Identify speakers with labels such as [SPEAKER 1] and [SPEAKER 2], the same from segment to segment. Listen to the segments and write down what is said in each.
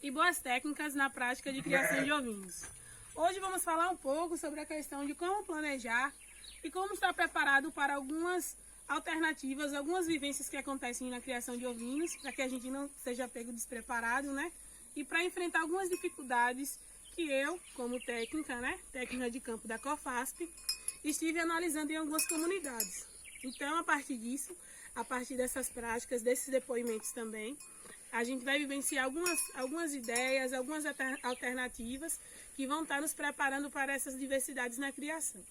[SPEAKER 1] e boas técnicas na prática de criação de ovinos. Hoje vamos falar um pouco sobre a questão de como planejar e como estar preparado para algumas alternativas, algumas vivências que acontecem na criação de ovinos, para que a gente não seja pego despreparado, né? E para enfrentar algumas dificuldades que eu, como técnica, né? Técnica de campo da Cofasp, estive analisando em algumas comunidades. Então, a partir disso, a partir dessas práticas, desses depoimentos também, a gente vai vivenciar algumas ideias, algumas alternativas que vão estar nos preparando para essas diversidades na criação.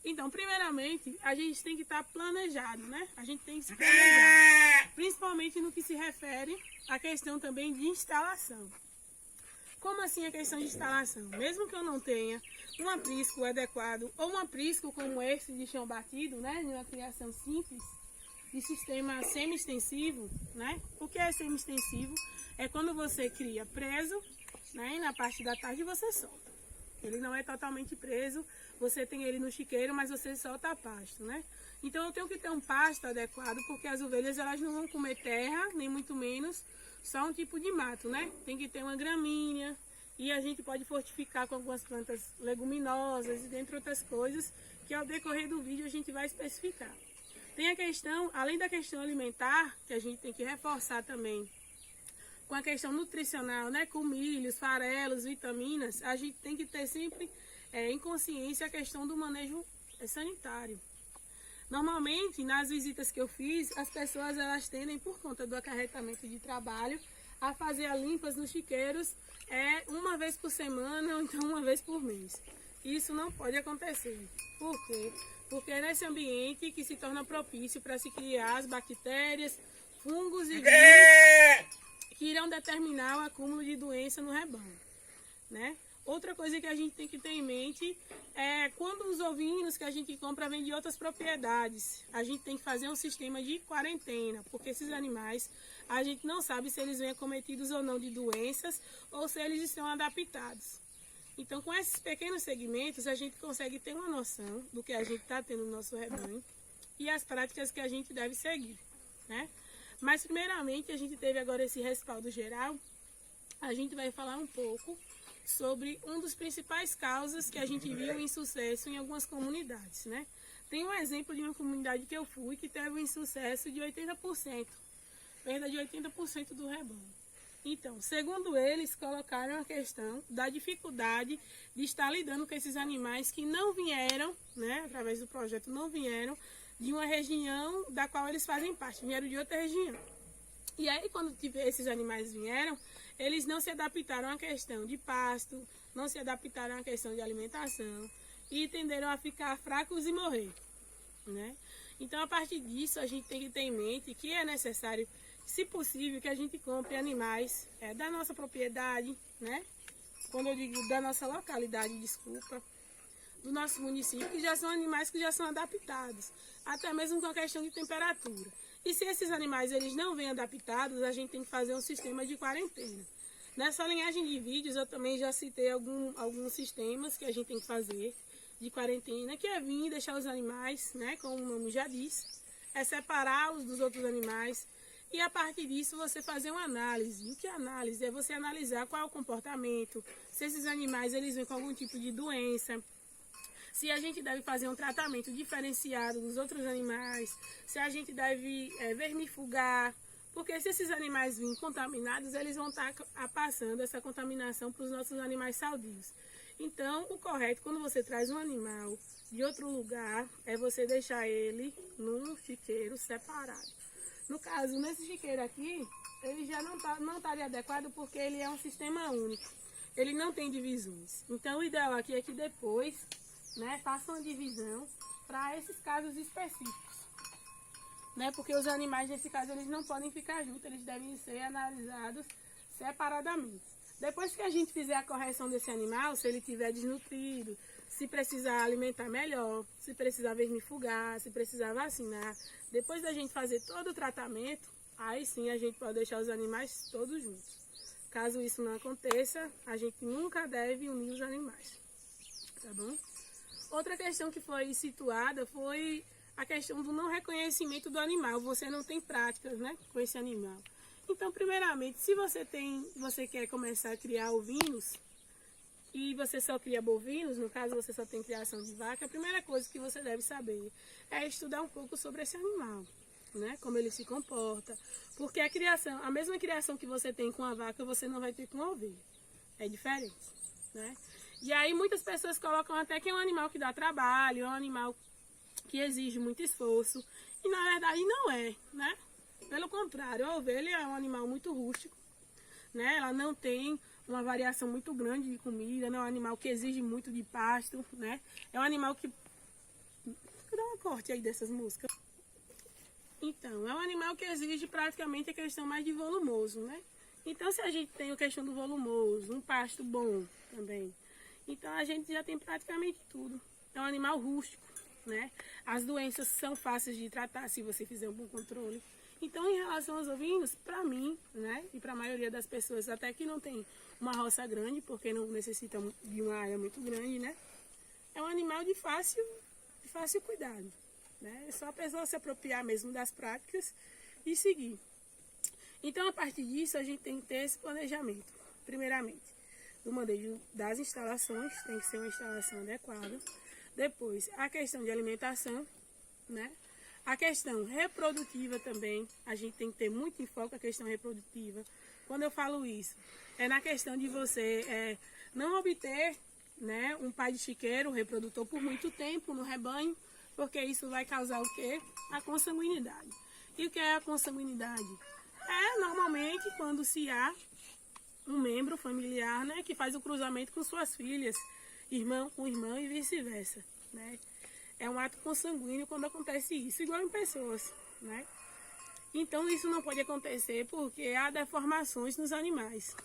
[SPEAKER 1] Então, primeiramente, a gente tem que estar planejado, né? A gente tem que se planejar, principalmente no que se refere à questão também de instalação. Como assim a questão de instalação? Mesmo que eu não tenha um aprisco adequado ou um aprisco como esse de chão batido, né? De uma criação simples, de sistema semi-extensivo, né? O que é semi-extensivo? É quando você cria preso, né? E na parte da tarde você solta. Ele não é totalmente preso, você tem ele no chiqueiro, mas você solta pasto, né? Então eu tenho que ter um pasto adequado, porque as ovelhas elas não vão comer terra, nem muito menos só um tipo de mato, né? Tem que ter uma gramínea e a gente pode fortificar com algumas plantas leguminosas e dentre outras coisas que ao decorrer do vídeo a gente vai especificar. Tem a questão, além da questão alimentar, que a gente tem que reforçar também, com a questão nutricional, né, com milhos, farelos, vitaminas, a gente tem que ter sempre em consciência a questão do manejo sanitário. Normalmente, nas visitas que eu fiz, as pessoas elas tendem, por conta do acarretamento de trabalho, a fazer as limpas nos chiqueiros uma vez por semana ou então uma vez por mês. Isso não pode acontecer. Por quê? Porque é nesse ambiente que se torna propício para se criar as bactérias, fungos e vírus que irão determinar o acúmulo de doença no rebanho, né? Outra coisa que a gente tem que ter em mente é quando os ovinos que a gente compra vêm de outras propriedades, a gente tem que fazer um sistema de quarentena, porque esses animais, a gente não sabe se eles vêm acometidos ou não de doenças ou se eles estão adaptados. Então, com esses pequenos segmentos, a gente consegue ter uma noção do que a gente está tendo no nosso rebanho e as práticas que a gente deve seguir, né? Mas, primeiramente, a gente teve agora esse respaldo geral, a gente vai falar um pouco sobre um dos principais causas que a gente viu em sucesso em algumas comunidades, né? Tem um exemplo de uma comunidade que eu fui que teve um insucesso de 80%, perda de 80% do rebanho. Então, segundo eles, colocaram a questão da dificuldade de estar lidando com esses animais que não vieram, né, através do projeto, não vieram de uma região da qual eles fazem parte, vieram de outra região. E aí, quando esses animais vieram, eles não se adaptaram à questão de pasto, não se adaptaram à questão de alimentação e tenderam a ficar fracos e morrer, né? Então, a partir disso, a gente tem que ter em mente que é necessário, se possível, que a gente compre animais da nossa propriedade, né? Quando eu digo da nossa localidade, desculpa, do nosso município, que já são animais que já são adaptados, até mesmo com a questão de temperatura. E se esses animais eles não vêm adaptados, a gente tem que fazer um sistema de quarentena. Nessa linhagem de vídeos eu também já citei alguns sistemas que a gente tem que fazer de quarentena, que é vir deixar os animais, né, como o nome já diz, é separá-los dos outros animais e a partir disso você fazer uma análise. O que é análise? É você analisar qual é o comportamento, se esses animais eles vêm com algum tipo de doença, se a gente deve fazer um tratamento diferenciado dos outros animais, se a gente deve vermifugar, porque se esses animais virem contaminados, eles vão estar passando essa contaminação para os nossos animais saudios. Então, o correto, quando você traz um animal de outro lugar, é você deixar ele num chiqueiro separado. No caso, nesse chiqueiro aqui, ele já não estaria adequado porque ele é um sistema único. Ele não tem divisões. Então, o ideal aqui é que depois, né, faça uma divisão para esses casos específicos, né, porque os animais nesse caso eles não podem ficar juntos, eles devem ser analisados separadamente. Depois que a gente fizer a correção desse animal, se ele estiver desnutrido, se precisar alimentar melhor, se precisar vermifugar, se precisar vacinar, depois da gente fazer todo o tratamento, aí sim a gente pode deixar os animais todos juntos. Caso isso não aconteça, a gente nunca deve unir os animais, tá bom? Outra questão que foi situada foi a questão do não reconhecimento do animal. Você não tem práticas, né, com esse animal. Então, primeiramente, se você quer começar a criar ovinos e você só cria bovinos, no caso você só tem criação de vaca, a primeira coisa que você deve saber é estudar um pouco sobre esse animal, né? Como ele se comporta, porque a mesma criação que você tem com a vaca, você não vai ter com a ovelha. É diferente, né? E aí muitas pessoas colocam até que é um animal que dá trabalho, é um animal que exige muito esforço, e na verdade não é, né? Pelo contrário, a ovelha é um animal muito rústico, né? Ela não tem uma variação muito grande de comida, não é um animal que exige muito de pasto, né? É um animal que... Dá uma corte aí dessas músicas. Então, é um animal que exige praticamente a questão mais de volumoso, né? Então, se a gente tem a questão do volumoso, um pasto bom também, então a gente já tem praticamente tudo. É um animal rústico, né? As doenças são fáceis de tratar se você fizer um bom controle. Então, em relação aos ovinos, para mim, né, e para a maioria das pessoas, até que não tem uma roça grande, porque não necessita de uma área muito grande, né? É um animal de fácil cuidado, né? É só a pessoa se apropriar mesmo das práticas e seguir. Então, a partir disso, a gente tem que ter esse planejamento, primeiramente, do manejo das instalações, tem que ser uma instalação adequada. Depois, a questão de alimentação, né? A questão reprodutiva também, a gente tem que ter muito em foco a questão reprodutiva. Quando eu falo isso, é na questão de você não obter, né, um pai de chiqueiro, reprodutor, por muito tempo no rebanho, porque isso vai causar o quê? A consanguinidade. E o que é a consanguinidade? É normalmente quando se há um membro familiar, né, que faz o cruzamento com suas filhas, irmão com irmã e vice-versa, né? É um ato consanguíneo quando acontece isso, igual em pessoas, né? Então isso não pode acontecer porque há deformações nos animais.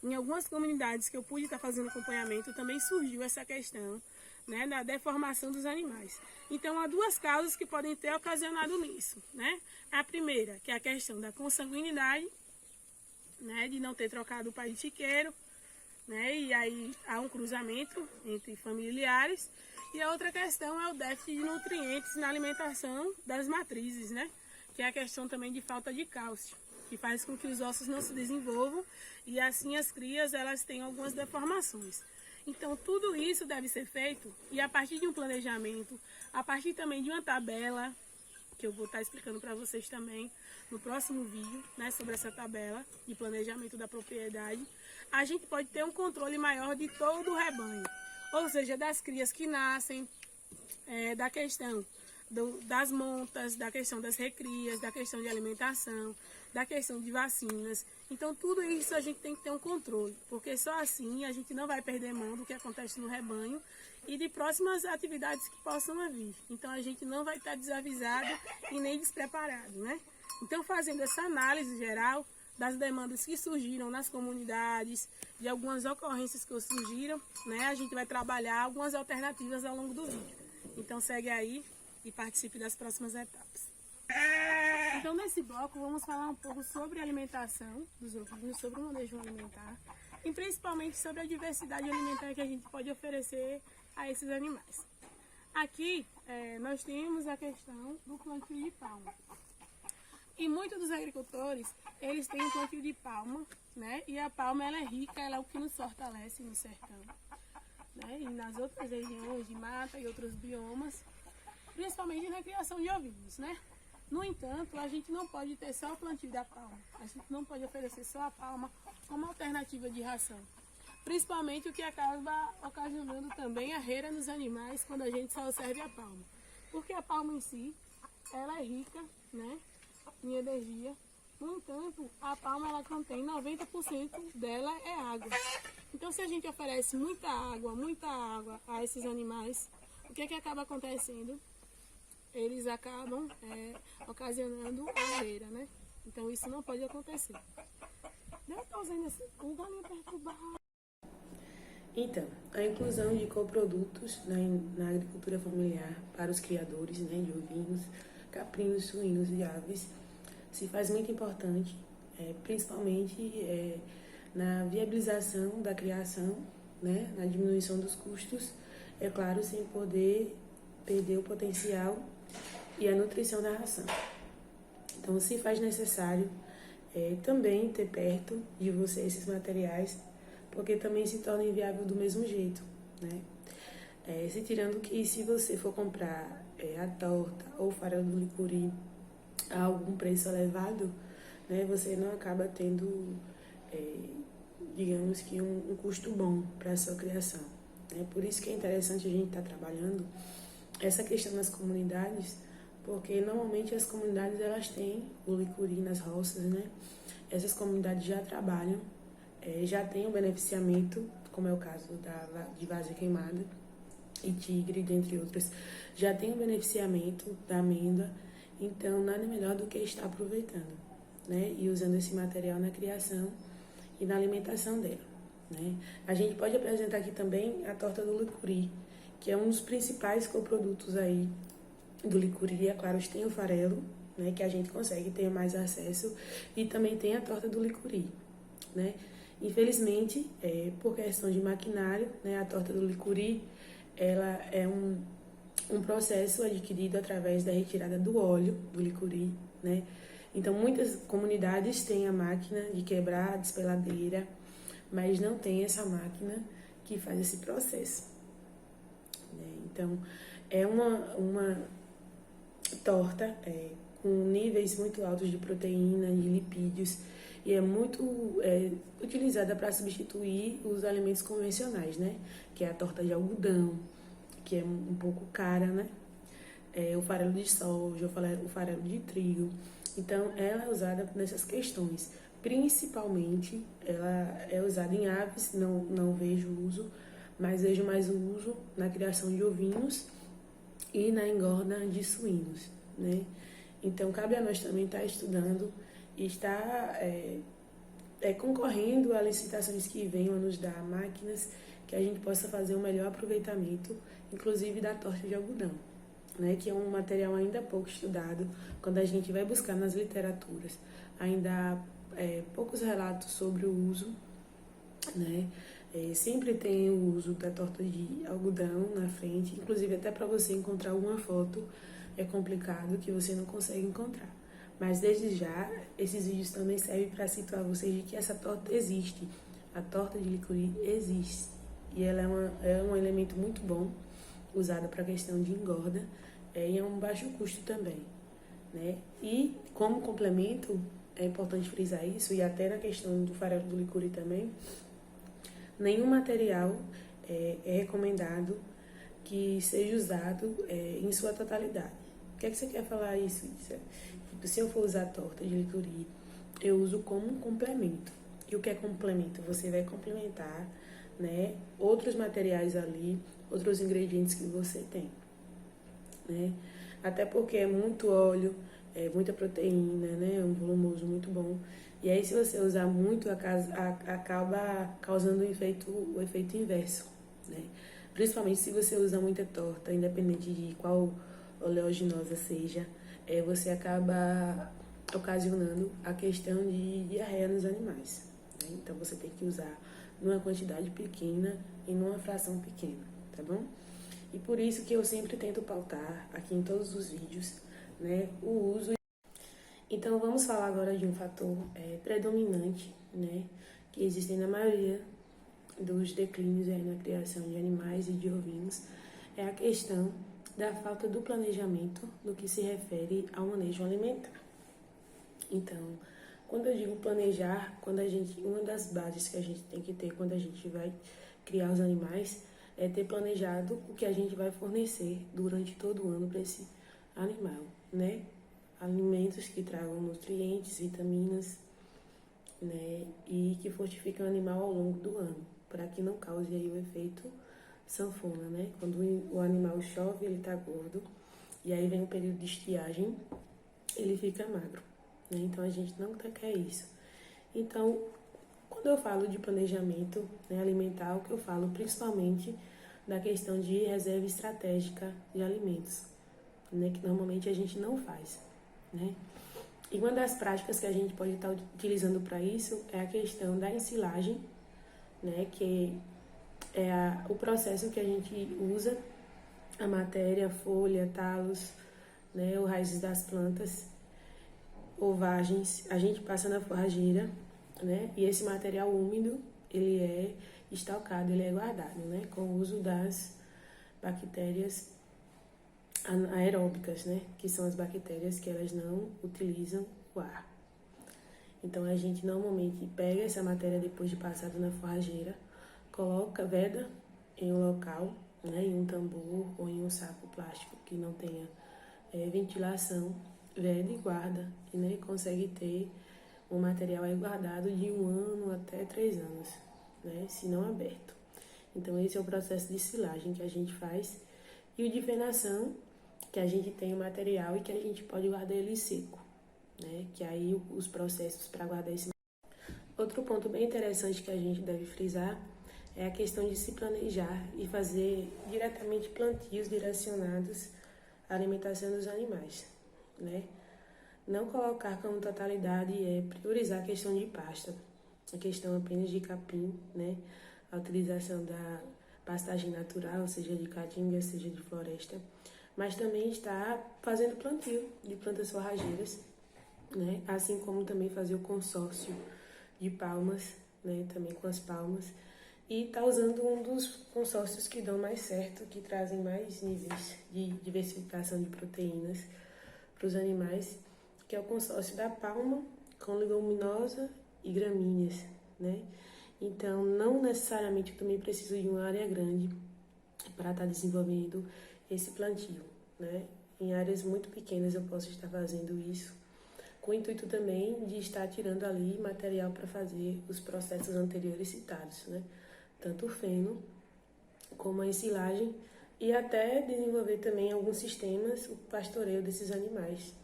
[SPEAKER 1] Em algumas comunidades que eu pude estar fazendo acompanhamento também surgiu essa questão, né, da deformação dos animais. Então há duas causas que podem ter ocasionado nisso, né? A primeira, que é a questão da consanguinidade, né, de não ter trocado o pai de chiqueiro, né, e aí há um cruzamento entre familiares. E a outra questão é o déficit de nutrientes na alimentação das matrizes, né? Que é a questão também de falta de cálcio, que faz com que os ossos não se desenvolvam e assim as crias elas têm algumas deformações. Então tudo isso deve ser feito e a partir de um planejamento, a partir também de uma tabela, que eu vou estar explicando para vocês também no próximo vídeo, né, sobre essa tabela de planejamento da propriedade, a gente pode ter um controle maior de todo o rebanho. Ou seja, das crias que nascem, da questão das montas, da questão das recrias, da questão de alimentação, da questão de vacinas. Então, tudo isso a gente tem que ter um controle, porque só assim a gente não vai perder mão do que acontece no rebanho e de próximas atividades que possam vir. Então, a gente não vai estar desavisado e nem despreparado, né? Então, fazendo essa análise geral das demandas que surgiram nas comunidades, de algumas ocorrências que surgiram, né? A gente vai trabalhar algumas alternativas ao longo do vídeo. Então segue aí e participe das próximas etapas. Então nesse bloco vamos falar um pouco sobre a alimentação dos ovinos, sobre o manejo alimentar e principalmente sobre a diversidade alimentar que a gente pode oferecer a esses animais. Aqui nós temos a questão do plantio de palma. E muitos dos agricultores, eles têm um plantio de palma, né? E a palma, ela é rica, ela é o que nos fortalece no sertão, né? E nas outras regiões de mata e outros biomas, principalmente na criação de ovinos, né? No entanto, a gente não pode ter só o plantio da palma. A gente não pode oferecer só a palma como alternativa de ração. Principalmente o que acaba ocasionando também arreira nos animais quando a gente só serve a palma. Porque a palma em si, ela é rica, né, em energia. No entanto, a palma ela contém 90% dela é água. Então, se a gente oferece muita água a esses animais, o que acaba acontecendo? Eles acabam ocasionando arreira, né? Então, isso não pode acontecer. Eu tô usando esse galinha perturbado.
[SPEAKER 2] Então, a inclusão de coprodutos na agricultura familiar para os criadores, né, de ovinos, caprinos, suínos e aves se faz muito importante, principalmente na viabilização da criação, né, na diminuição dos custos, é claro, sem poder perder o potencial e a nutrição da ração. Então, se faz necessário também ter perto de você esses materiais, porque também se torna inviável do mesmo jeito, né? Se tirando que se você for comprar a torta ou o farelo do licuri a algum preço elevado, né, você não acaba tendo, digamos que, um custo bom para a sua criação. Né? Por isso que é interessante a gente estar trabalhando essa questão nas comunidades, porque normalmente as comunidades elas têm o licuri nas roças, né? Essas comunidades já trabalham, já têm o beneficiamento, como é o caso de várzea queimada e tigre, dentre outras, já tem o beneficiamento da amêndoa, então nada melhor do que estar aproveitando, né? E usando esse material na criação e na alimentação dela, né? A gente pode apresentar aqui também a torta do licuri, que é um dos principais coprodutos aí do licuri. É claro, tem o farelo, né, que a gente consegue ter mais acesso, e também tem a torta do licuri, né? Infelizmente, por questão de maquinário, né, a torta do licuri, ela é um processo adquirido através da retirada do óleo do licuri, né? Então, muitas comunidades têm a máquina de quebrar a despeladeira, mas não tem essa máquina que faz esse processo, né? Então, é uma torta com níveis muito altos de proteína, de lipídios, e é muito utilizada para substituir os alimentos convencionais, né? Que é a torta de algodão, que é um pouco cara, né? O farelo de soja, o farelo de trigo. Então, ela é usada nessas questões. Principalmente, ela é usada em aves, não vejo uso, mas vejo mais o uso na criação de ovinos e na engorda de suínos, né? Então, cabe a nós também estar estudando e estar concorrendo a licitações que venham a nos dar máquinas que a gente possa fazer um melhor aproveitamento, inclusive da torta de algodão, né? Que é um material ainda pouco estudado. Quando a gente vai buscar nas literaturas, ainda há poucos relatos sobre o uso, né? Sempre tem o uso da torta de algodão na frente, inclusive até para você encontrar alguma foto é complicado, que você não consegue encontrar. Mas desde já, esses vídeos também servem para situar vocês de que essa torta existe. A torta de licuri existe. E ela é um elemento muito bom, usado para a questão de engorda, e é um baixo custo também, né? E como complemento, é importante frisar isso, e até na questão do farelo do licuri também, nenhum material é recomendado que seja usado em sua totalidade. O que é que você quer falar isso, Isa? Tipo, se eu for usar torta de licuri, eu uso como um complemento. E o que é complemento? Você vai complementar, né, outros materiais ali, outros ingredientes que você tem, né? Até porque é muito óleo, muita proteína, né? É um volumoso muito bom. E aí, se você usar muito, acaba causando o efeito inverso, né? Principalmente se você usa muita torta, independente de qual oleaginosa seja, você acaba ocasionando a questão de diarreia nos animais, né? Então, você tem que usar numa quantidade pequena e numa fração pequena, tá bom? E por isso que eu sempre tento pautar aqui em todos os vídeos, né, o uso. Então, vamos falar agora de um fator predominante, né, que existem na maioria dos declínios na criação de animais e de ovinos, é a questão da falta do planejamento no que se refere ao manejo alimentar. Então, quando eu digo planejar, uma das bases que a gente tem que ter quando a gente vai criar os animais é ter planejado o que a gente vai fornecer durante todo o ano para esse animal, né? Alimentos que tragam nutrientes, vitaminas, né? E que fortificam o animal ao longo do ano, para que não cause aí o efeito sanfona, né? Quando o animal chove, ele tá gordo, e aí vem o período de estiagem, ele fica magro, né? Então a gente não quer isso. Então, quando eu falo de planejamento, né, alimentar, o que eu falo principalmente da questão de reserva estratégica de alimentos, né, que normalmente a gente não faz, né? E uma das práticas que a gente pode estar utilizando para isso é a questão da ensilagem, né, que é o processo que a gente usa a matéria, folha, talos, né, ou raízes das plantas, ovagens, a gente passa na forrageira, né? E esse material úmido, ele é estalcado, ele é guardado, né? Com o uso das bactérias aeróbicas, né? Que são as bactérias que elas não utilizam o ar. Então, a gente normalmente pega essa matéria depois de passado na forrageira, coloca, veda em um local, né? Em um tambor ou em um saco plástico que não tenha ventilação, veda e guarda, e né, consegue ter um material aí guardado de 1 ano até 3 anos, né? Se não aberto. Então, esse é o processo de silagem que a gente faz. E o de venação, que a gente tem o material e que a gente pode guardar ele seco, né? Que aí os processos para guardar esse. Outro ponto bem interessante que a gente deve frisar é a questão de se planejar e fazer diretamente plantios direcionados à alimentação dos animais, né? Não colocar como totalidade é priorizar a questão de pasta, a questão apenas de capim, né? A utilização da pastagem natural, seja de caatinga, seja de floresta, mas também está fazendo plantio de plantas forrageiras, né? Assim como também fazer o consórcio de palmas, né? Também com as palmas, e está usando um dos consórcios que dão mais certo, que trazem mais níveis de diversificação de proteínas para os animais, que é o consórcio da palma com leguminosa e gramíneas, né? Então, não necessariamente eu também preciso de uma área grande para estar desenvolvendo esse plantio, né? Em áreas muito pequenas eu posso estar fazendo isso, com o intuito também de estar tirando ali material para fazer os processos anteriores citados, né? Tanto o feno como a ensilagem e até desenvolver também alguns sistemas, o pastoreio desses animais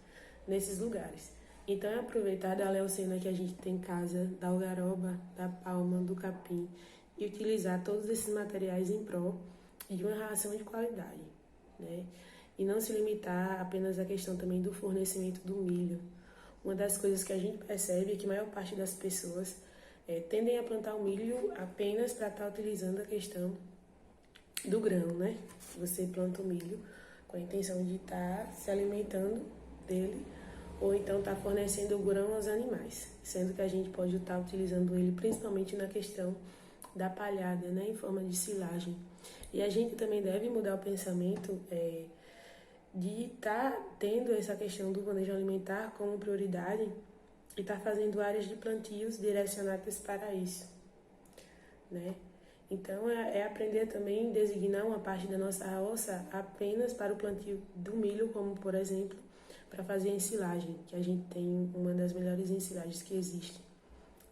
[SPEAKER 2] nesses lugares. Então, é aproveitar da leucena que a gente tem em casa, da algaroba, da palma, do capim, e utilizar todos esses materiais em prol de uma ração de qualidade, né? E não se limitar apenas à questão também do fornecimento do milho. Uma das coisas que a gente percebe é que a maior parte das pessoas tendem a plantar o milho apenas para estar utilizando a questão do grão, né? Você planta o milho com a intenção de estar se alimentando dele, ou então está fornecendo o grão aos animais, sendo que a gente pode estar utilizando ele principalmente na questão da palhada, né, em forma de silagem. E a gente também deve mudar o pensamento de estar tendo essa questão do manejo alimentar como prioridade e estar fazendo áreas de plantios direcionadas para isso, né? Então, é aprender também a designar uma parte da nossa roça apenas para o plantio do milho, como, por exemplo, para fazer a ensilagem, que a gente tem uma das melhores ensilagens que existe,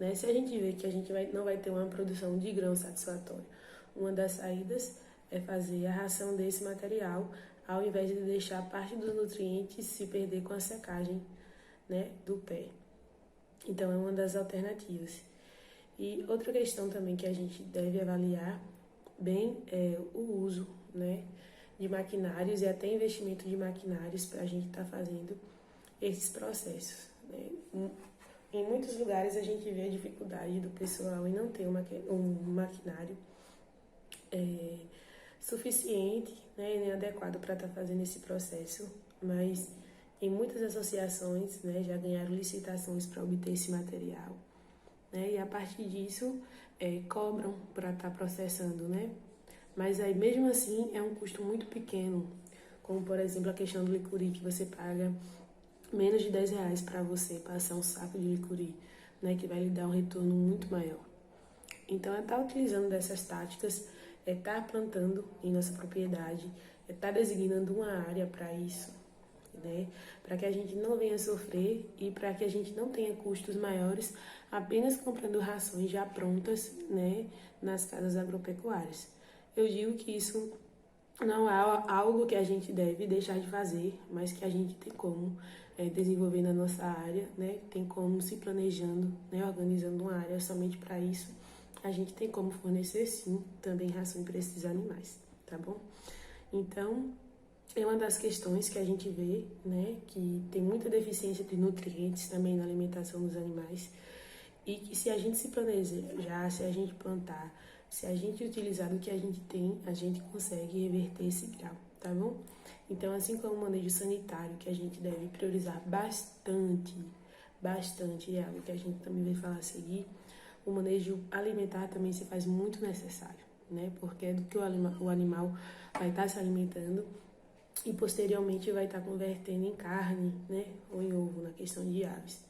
[SPEAKER 2] né? Se a gente vê que a gente não vai ter uma produção de grão satisfatória, uma das saídas é fazer a ração desse material, ao invés de deixar parte dos nutrientes se perder com a secagem, né, do pé. Então, é uma das alternativas. E outra questão também que a gente deve avaliar bem é o uso, né, de maquinários e até investimento de maquinários para a gente estar fazendo esses processos, né? Em muitos lugares a gente vê a dificuldade do pessoal em não ter um maquinário suficiente, né, e nem adequado para estar fazendo esse processo, mas em muitas associações, né, já ganharam licitações para obter esse material, né, e a partir disso cobram para estar processando, né? Mas aí, mesmo assim, é um custo muito pequeno, como, por exemplo, a questão do licuri, que você paga menos de R$10 para você passar um saco de licuri, né, que vai lhe dar um retorno muito maior. Então, é estar utilizando dessas táticas, é estar plantando em nossa propriedade, é estar designando uma área para isso, né, para que a gente não venha sofrer e para que a gente não tenha custos maiores apenas comprando rações já prontas, né, nas casas agropecuárias. Eu digo que isso não é algo que a gente deve deixar de fazer, mas que a gente tem como desenvolver na nossa área, né? Tem como se planejando, né? Organizando uma área somente para isso. A gente tem como fornecer, sim, também ração para esses animais, tá bom? Então, é uma das questões que a gente vê, né? Que tem muita deficiência de nutrientes também na alimentação dos animais. E que se a gente se planejar, se a gente plantar, se a gente utilizar do que a gente tem, a gente consegue reverter esse grau, tá bom? Então, assim como o manejo sanitário, que a gente deve priorizar bastante bastante, é algo que a gente também vai falar a seguir, o manejo alimentar também se faz muito necessário, né? Porque é do que o animal vai estar se alimentando e posteriormente vai estar convertendo em carne, né? Ou em ovo, na questão de aves.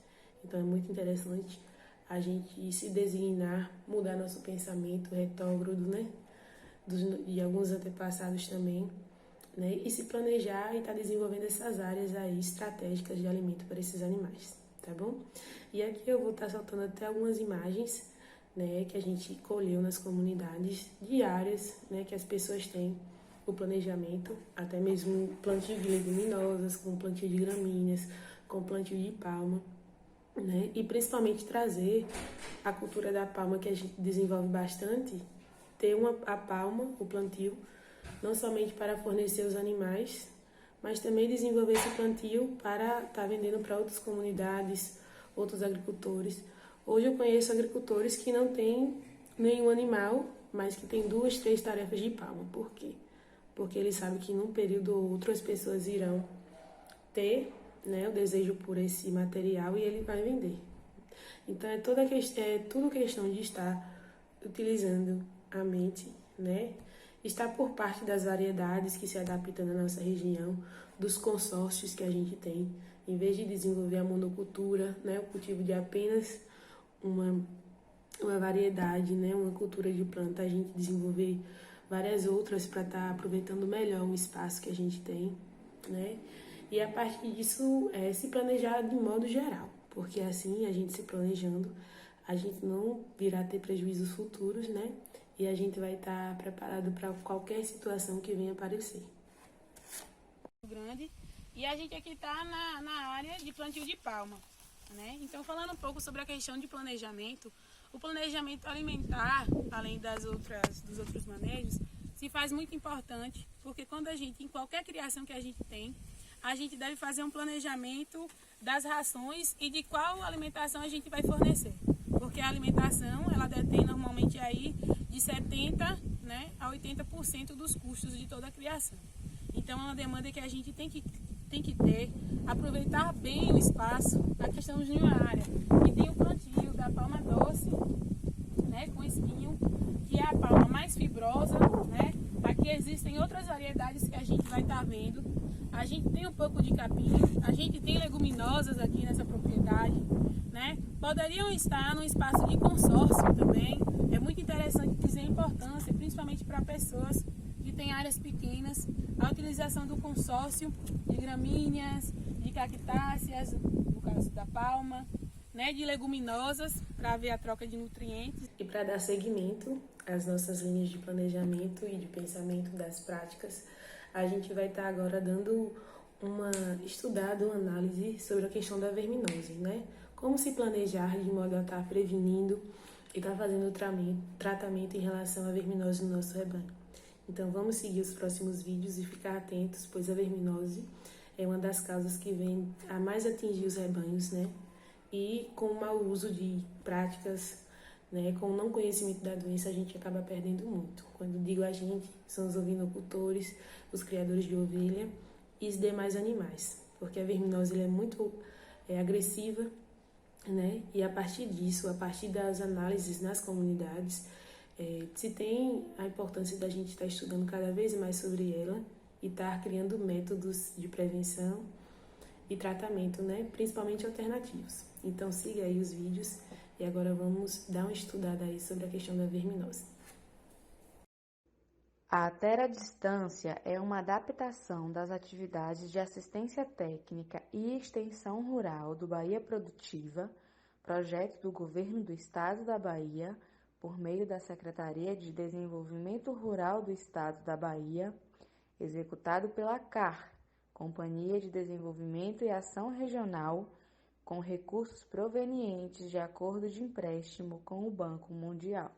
[SPEAKER 2] Então é muito interessante a gente se designar, mudar nosso pensamento retrógrado, né? De alguns antepassados também, né? E se planejar e estar desenvolvendo essas áreas aí estratégicas de alimento para esses animais, tá bom? E aqui eu vou estar soltando até algumas imagens, né, que a gente colheu nas comunidades diárias, né, que as pessoas têm o planejamento, até mesmo plantio de leguminosas, com plantio de gramíneas, com plantio de palma, né? E principalmente trazer a cultura da palma, que a gente desenvolve bastante, ter a palma, o plantio, não somente para fornecer os animais, mas também desenvolver esse plantio para estar vendendo para outras comunidades, outros agricultores. Hoje eu conheço agricultores que não têm nenhum animal, mas que têm 2, 3 tarefas de palma. Por quê? Porque ele sabe que num período ou outro as pessoas irão ter, né, o desejo por esse material e ele vai vender. Então é tudo questão de estar utilizando a mente, né? Está por parte das variedades que se adaptam na nossa região, dos consórcios que a gente tem, em vez de desenvolver a monocultura, né, o cultivo de apenas uma variedade, né, uma cultura de planta, a gente desenvolver várias outras para estar aproveitando melhor o espaço que a gente tem, né? E a partir disso, se planejar de modo geral, porque assim, a gente se planejando, a gente não virá ter prejuízos futuros, né? E a gente vai estar preparado para qualquer situação que venha aparecer.
[SPEAKER 1] Grande. E a gente aqui está na área de plantio de palma, né? Então, falando um pouco sobre a questão de planejamento, o planejamento alimentar, além dos outros manejos, se faz muito importante, porque quando a gente, em qualquer criação que a gente tem, a gente deve fazer um planejamento das rações e de qual alimentação a gente vai fornecer. Porque a alimentação, ela detém normalmente aí de 70%, né, a 80% dos custos de toda a criação. Então é uma demanda que a gente tem que ter, aproveitar bem o espaço. Aqui estamos em uma área que tem o plantio da palma doce, né, com espinho, que é a palma mais fibrosa, né? Aqui existem outras variedades que a gente vai estar vendo. A gente tem um pouco de capim, a gente tem leguminosas aqui nessa propriedade, né? Poderiam estar num espaço de consórcio também. É muito interessante dizer a importância, principalmente para pessoas que têm áreas pequenas, a utilização do consórcio de gramíneas, de cactáceas, no caso da palma, né, de leguminosas, para ver a troca de nutrientes.
[SPEAKER 2] E para dar seguimento às nossas linhas de planejamento e de pensamento das práticas, a gente vai estar agora dando uma análise sobre a questão da verminose, né? Como se planejar de modo a estar prevenindo e estar fazendo o tratamento em relação à verminose no nosso rebanho. Então vamos seguir os próximos vídeos e ficar atentos, pois a verminose é uma das causas que vem a mais atingir os rebanhos, né? E com o mau uso de práticas, né, com o não conhecimento da doença, a gente acaba perdendo muito. Quando digo a gente, são os ovinocultores, os criadores de ovelha e os demais animais, porque a verminose é muito agressiva, né? E a partir disso, a partir das análises nas comunidades, se tem a importância da gente estar estudando cada vez mais sobre ela e estar criando métodos de prevenção e tratamento, né? Principalmente alternativos. Então siga aí os vídeos e agora vamos dar uma estudada aí sobre a questão da verminose.
[SPEAKER 3] A teradistância é uma adaptação das atividades de assistência técnica e extensão rural do Bahia Produtiva, projeto do Governo do Estado da Bahia, por meio da Secretaria de Desenvolvimento Rural do Estado da Bahia, executado pela CAR, Companhia de Desenvolvimento e Ação Regional, com recursos provenientes de acordo de empréstimo com o Banco Mundial.